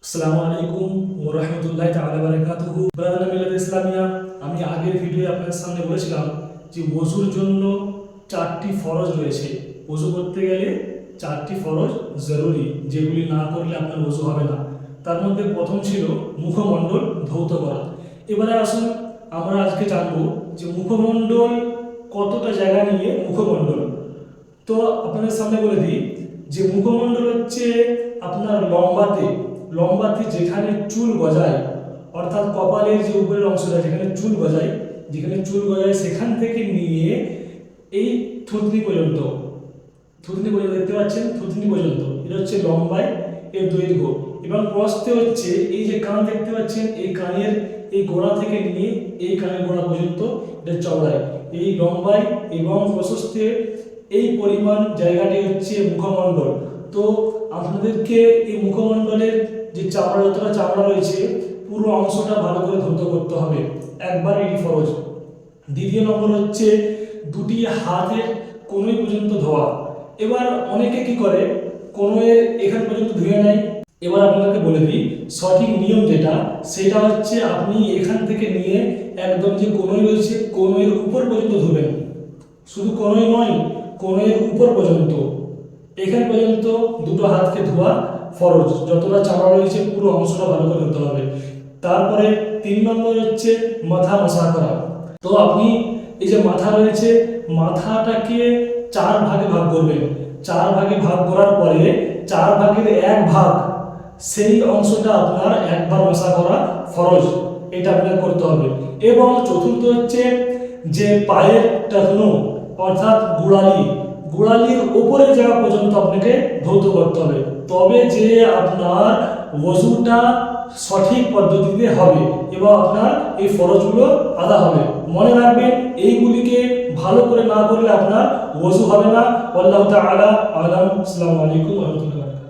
আসসালামু আলাইকুম ওয়া রাহমাতুল্লাহি তাআলা বারাকাতুহু। ব্রাদার মিলাদ ইসলামিয়া, আমি আগের ভিডিওয়ে আপনাদের সামনে বলেছিলাম যে ওযুর জন্য চারটি ফরজ রয়েছে। ওযু করতে গেলে চারটি ফরজ জরুরি, যেগুলি না করলে আপনার ওযু হবে না। তার মধ্যে প্রথম ছিল মুখমণ্ডল ধৌত করা। এবারে আসুন আমরা আজকে জানবো যে মুখমণ্ডল কতটা জায়গা নিয়ে মুখমণ্ডল। তো আপনাদের সামনে বলে দিই যে মুখমণ্ডল হচ্ছে আপনার লম্বাতে যেখানে চুল গজায়, অর্থাৎ কপালের যে উপরের অংশটা যেখানে চুল গজায়, সেখান থেকে নিয়ে এই থুতনি পর্যন্ত দেখতে পাচ্ছেন, থুতনি পর্যন্ত এটা হচ্ছে লম্বায় এর দৈর্ঘ্য, এবং প্রস্থে হচ্ছে এই যে কান দেখতে পাচ্ছেন, এই কানের এই গোড়া থেকে নিয়ে এই কানের গোড়া পর্যন্ত এটা চওড়ায়, এই লম্বায় এবং প্রশস্তে এই পরিমাণ জায়গাটি হচ্ছে মুখমণ্ডল। তো আপনাদেরকে এই মুখমণ্ডলের যে যতটা চামড়া রয়েছে পুরো অংশটা ভালো করে ধৌত করতে হবে, একবার এটি ফরজ। দ্বিতীয় নম্বর হচ্ছে দুটি হাতের কোণে পর্যন্ত ধোয়া। এবার অনেকে কি করে, কোণের এখান পর্যন্ত ধুয়ে নেয়। এবার আপনাদেরকে বলে দিই সঠিক নিয়ম যেটা, সেটা হচ্ছে আপনি এখান থেকে নিয়ে একদম যে কোণে রয়েছে কোণের উপর পর্যন্ত ধুবেন। শুধু কোণে নয়, কোণের উপর পর্যন্ত, এখান পর্যন্ত দুটো হাতকে ধোয়া ফরজ। যতটা চামড়া রয়েছে পুরো অংশটা ভালো করে ধুতে হবে। তারপরে 3 নম্বর হচ্ছে মাথা মাসাজ করা। তো আপনি এই যে মাথা রয়েছে, মাথাটাকে 4 ভাগে ভাগ করবেন। 4 ভাগে ভাগ করার পরে 4 ভাগের 1 ভাগ সেই অংশটা আপনার একবার মাসাজ করা ফরজ, এটা আপনার করতে হবে। এবং চতুর্থ হচ্ছে যে পায়ের টাকনু অর্থাৎ গোড়ালির উপরের জায়গা পর্যন্ত আপনাকে ধৌত করতে হবে, তবে যে আপনার ওযুটা সঠিক পদ্ধতিতে হবে এবং আপনার এই ফরজগুলো আদা হবে। মনে রাখবেন এইগুলিকে ভালো করে না করলে আপনার ওযু হবে না। আল্লাহু তাআলা আলাম। আসসালামু আলাইকুম ওয়া রাহমাতুল্লাহি।